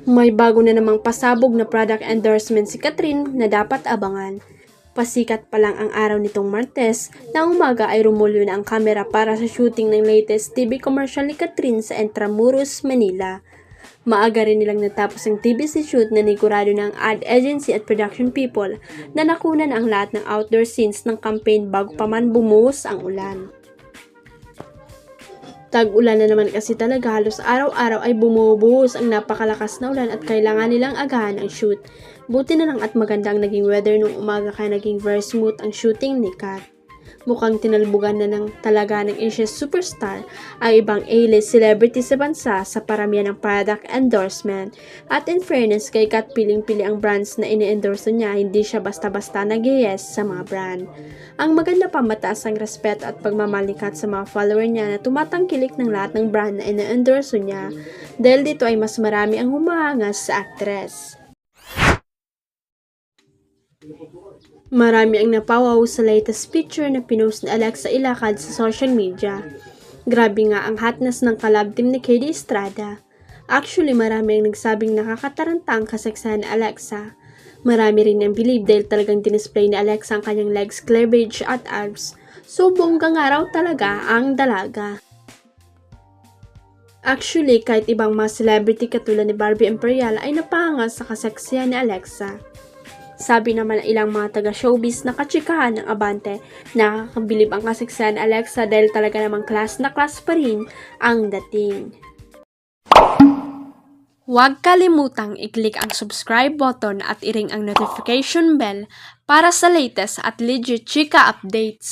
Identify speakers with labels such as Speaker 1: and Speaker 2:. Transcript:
Speaker 1: May bago na namang pasabog na product endorsement si Catherine na dapat abangan. Pasikat pa lang ang araw nitong Martes, na umaga ay rumulyo na ang kamera para sa shooting ng latest TV commercial ni Catherine sa Intramuros, Manila. Maaga rin nilang natapos ang TVC shoot na nigurado ng ad agency at production people na nakunan ang lahat ng outdoor scenes ng campaign bago pa man bumuhos ang ulan. Tag-ulan na naman kasi talaga, halos araw-araw ay bumubuhos ang napakalakas na ulan at kailangan nilang agahan ang shoot. Buti na lang at maganda ang naging weather nung umaga kaya naging very smooth ang shooting ni Kat. Mukhang tinalbugan na ng talaga ng Asia's superstar ang ibang A-list celebrity sa bansa sa paramihan ng product endorsement. At in fairness kay Kat, piling-pili ang brands na ini-endorse niya, hindi siya basta-basta nag-yes sa mga brand. Ang maganda pa, mataas ang respeto at pagmamahal ni Kat sa mga follower niya na tumatangkilik ng lahat ng brand na ini-endorse niya dahil dito ay mas marami ang humahangas sa actress. Marami ang napawaw sa latest picture na pinost ni Alexa Ilacad sa social media. Grabe nga ang hotness ng collab team ni KD Estrada. Actually, marami ang nagsabing nakakataranta ang kaseksihan ni Alexa. Marami rin ang believe dahil talagang dinisplay ni Alexa ang kanyang legs, cleavage at abs. So, bongga nga raw talaga ang dalaga. Actually, kahit ibang mga celebrity katulad ni Barbie Imperial ay napahangas sa kaseksihan ni Alexa. Sabi naman ng ilang mga taga-showbiz na katsikahan ng Abante, nakakabilib ang kaseksihan ni Alexa dahil talaga namang class na class pa rin ang dating. Huwag kalimutang i-click ang subscribe button at i-ring ang notification bell para sa latest at legit chika updates.